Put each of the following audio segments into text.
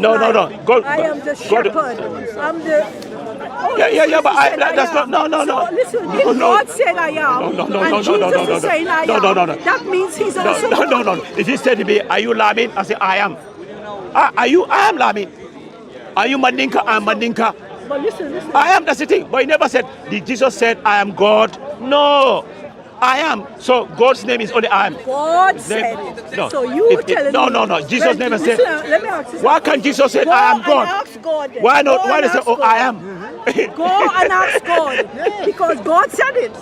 No. God. I am the shepherd. I'm the. Oh, Yeah, but that's not. No. So listen, if No. God said I am, and Jesus is saying I am, that means He's also God. No. If he said to me, "Are you Lamin?" I say, "I am." Are you? I am Lamin. Are you Mandinka? I'm Mandinka. But listen. I am. That's the thing. But he never said. Did Jesus said, "I am God"? No. I am. So God's name is only I am. God said it. No. So you were telling me. No. Jesus never said. Let me ask you. Why can't Jesus say I am God? Ask God then. Why not? Why does he say, "Oh, I am"? Go and ask God, because God said it.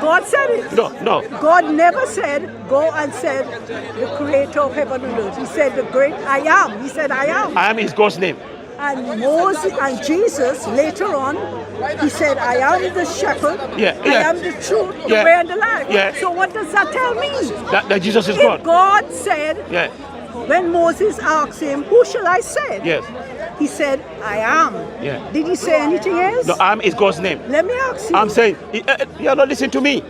God said it. No. God never said, go and said the creator of heaven and earth. He said the great I am. He said I am. I am is God's name. And Moses and Jesus later on, he said, I am the shepherd. I am the truth, the way and the life. So what does that tell me? That Jesus is if God. God said, when Moses asked him, who shall I say? He said, I am. Did he say anything else? No, I am is God's name. Let me ask you. I'm saying, you're not listening to me.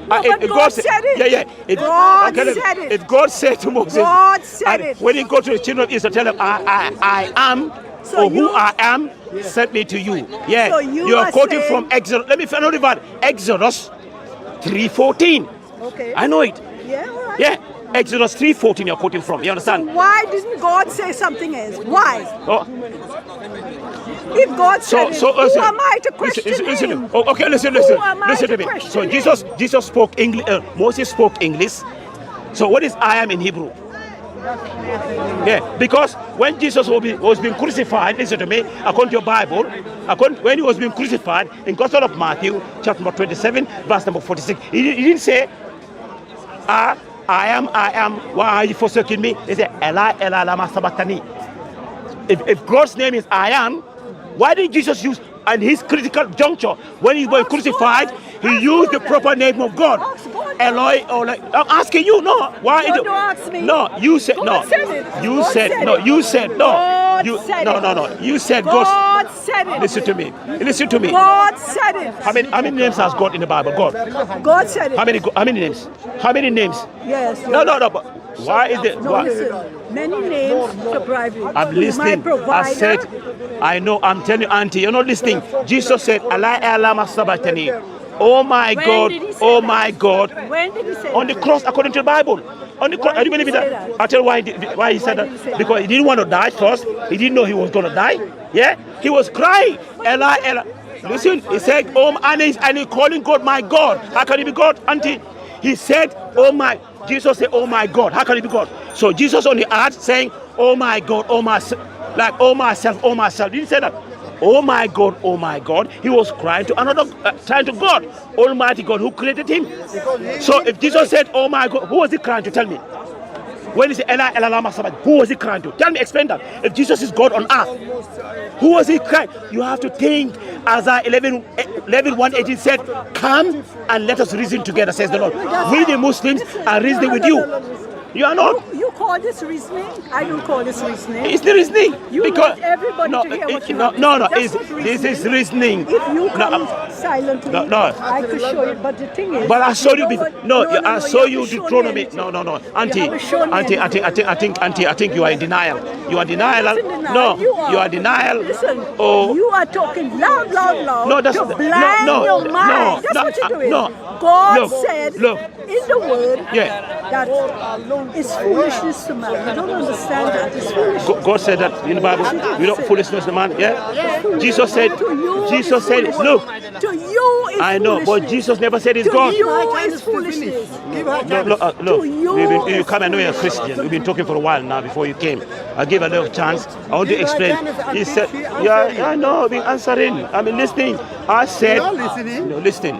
No, but God said it. God said it. If God said to Moses, God said it. When he go to the children of Israel, tell them, I am, so or who I am, sent me to you. So you are quoting saying, from Exodus. Let me find out about Exodus 3:14. Okay. I know it. Yeah, all right. Yeah. Exodus 3:14 you're quoting from. You understand? So why didn't God say something else? Why? Oh. If God said who am I to question him? Okay, listen to me. So Jesus spoke English. Moses spoke English. So what is I am in Hebrew? Yeah, because when Jesus was being crucified, listen to me, according to your Bible, when he was being crucified in Gospel of Matthew, chapter number 27, verse number 46, he didn't say, I am, why are you forsaking me? He said, Eli, Eli, lama sabachthani. If God's name is I am, why did Jesus use, and his critical juncture, when he was crucified, he used the proper name of God. Eloi, I'm asking you, no. Why? Don't ask me. No, you said no. You said no. You said no. No. You said God said it. Listen to me. God said it. How many names has God in the Bible? God said it. How many names? How many names? Yes. No. But why is it? No, listen. Many names to private. I'm listening. I said, I know. I'm telling you, Auntie, you're not listening. Jesus said, Allah sabachthani. Oh my God, oh my God. When did he say on the cross, according to the Bible. On the cross, I do believe that. I'll tell you why he said that. Because he didn't want to die first. He didn't know he was going to die. Yeah? He was crying. Ella. Listen, he said, and he's calling God my God. How can he be God, Auntie? He said, Jesus said, oh my God. How can he be God? So Jesus on the earth saying, oh my God, oh myself. He didn't say that. Oh my God, he was crying to God, Almighty God who created him. So if Jesus said, oh my God, who was he crying to? Tell me. When he said, Ela, Ela, lama sabachthani, who was he crying to? Tell me, explain that. If Jesus is God on earth, who was he crying? You have to think, Isaiah 11:118 said, come and let us reason together, says the Lord. We the Muslims are reasoning with you. You are not. You call this reasoning? I don't call this reasoning. It's the reasoning. You because want everybody to hear what you want. This is reasoning. If you come silently, I could show you. But the thing is, but I showed you before. I saw you Deuteronomy. No, Auntie, I think you are in denial. You are denial. No, you are denial. Listen, you are talking loud. No, that's to blind your mind. That's what you're doing. God said in the word that it's foolishness to man. You don't understand that. It's foolishness. God said that in the Bible. You know, foolishness to man. Yeah. Jesus said. Look. To you it's I know, but Jesus never said it's God. To you it's foolishness. Look. You come and know you're a Christian. We've been talking for a while now before you came. I gave a little chance. I want to explain. He said, I know, I've been answering. I've been listening. I said, listening.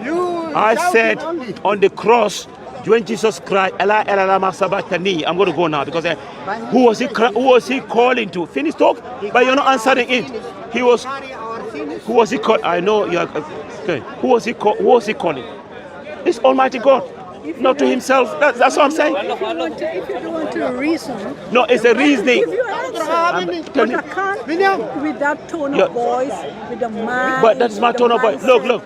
I said on the cross, when Jesus cried, Ela, Ela, lama sabachthani. I'm going to go now because who was he calling to? Finish talk, but you're not answering it. Who was he calling? I know you are. Okay. Who was he calling? It's Almighty God, not to himself. That's what I'm saying. If you don't want to reason, no, it's a reasoning. Give you an answer. But I can't with that tone of voice, with the mind. But that's my tone of voice. Look.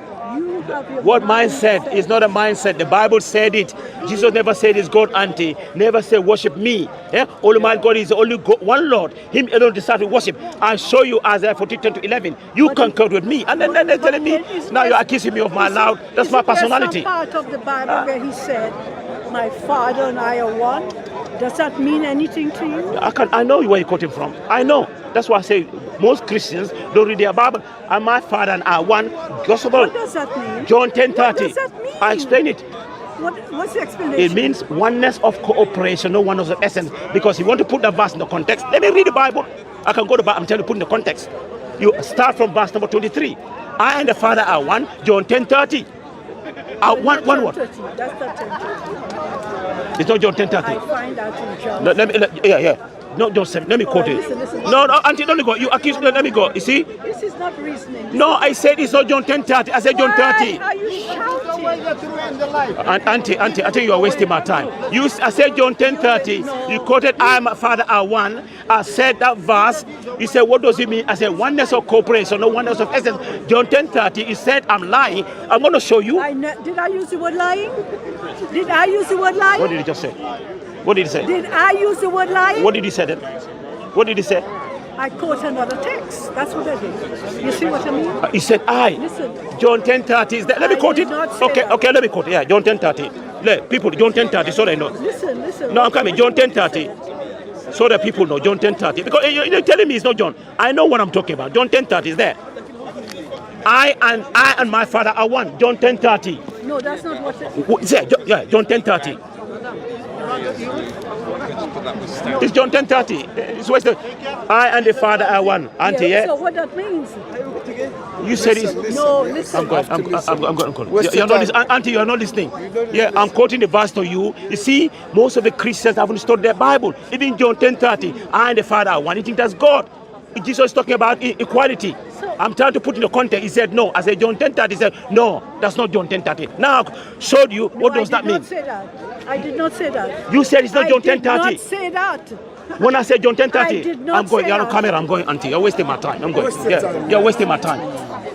have your What mindset. mindset is not a mindset. The Bible said it. Jesus never said it's God auntie. Never said worship me. Yeah? Only my God is only God, one Lord. Him alone decided to worship. I show you Isaiah 40:10-11. You concurred with me, and then they're telling me now you're accusing me of my loud. That's my personality. There's some part of the Bible where he said, "My Father and I are one." Does that mean anything to you? I know where you're quoting from. I know. That's why I say most Christians don't read their Bible. And my Father and I are one. Gospel. What does that mean? John 10:30. What does that mean? I explain it. What's the explanation? It means oneness of cooperation, no oneness of essence. Because you want to put that verse in the context. Let me read the Bible. I can go to the Bible. I'm telling you, put in the context. You start from verse number 23. I and the Father are one. John 10:30. One word. That's not 10:30. It's not John 10:30. I find out in John. Yeah. No, John 7. Let me quote it. Listen. No, Auntie, don't go. You accuse me. Let me go. You see? This is not reasoning. No, I said it's not John 10:30. I said John 30. Why are you shouting? Auntie, I think you are wasting my time. I said John 10:30. You quoted I and my Father are one. I said that verse. You said, what does it mean? I said oneness of cooperation, no oneness of essence. John 10:30. You said I'm lying. I'm going to show you. Did I use the word lying? Did I use the word lying? What did he just say? What did he say? Did I use the word lying? What did he say then? What did he say? I quote another text. That's what I did. You see what I mean? He said I. Listen. John 10:30 is that. Let me quote it. Okay, let me quote it. Yeah, John 10:30. People, John 10:30, so they know. Listen. No, I'm coming. John 10:30. So that people know John 10:30. Because you're telling me it's not John. I know what I'm talking about. John 10:30 is there. I and my Father are one. John 10:30. No, that's not what it is. Yeah, John 10:30. It's John 10:30. It's what's the I and the Father are one. Auntie, yeah? So what that means? You said it's. No, listen. I'm going. You're not listening. Auntie, you're not listening. Yeah, I'm quoting the verse to you. You see, most of the Christians haven't studied their Bible. Even John 10:30, I and the Father are one. You think that's God? Jesus is talking about equality. I'm trying to put in the context. He said no. I said John 10:30. He said no. That's not John 10:30. Now I showed you what does that mean. I did not say that. You said it's not John 10:30. I did not say that. When I said John 10:30, I did not I'm going. say You're on that. camera. I'm going, Auntie. You're wasting my time. I'm going. Time. You're wasting my time.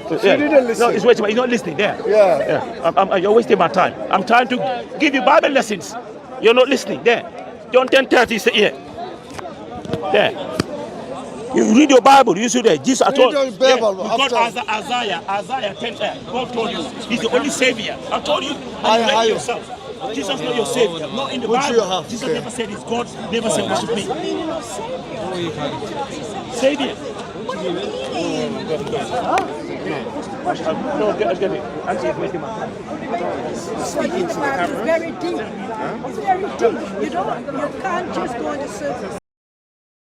She didn't listen. No, it's wasting. He's not listening. There. Yeah. You're wasting my time. I'm trying to give you Bible lessons. You're not listening. There. John 10:30 is here. There. You read your Bible. You see there. Jesus. I told you. Isaiah 10. God told you He's the only Savior. I told you. And you read yourself. Jesus is not your Savior. Not in the Bible. Jesus never said it's God. Never said worship me. Savior. No, get it. Auntie is wasting my time. It's very deep. It's very deep. You can't just go on the surface.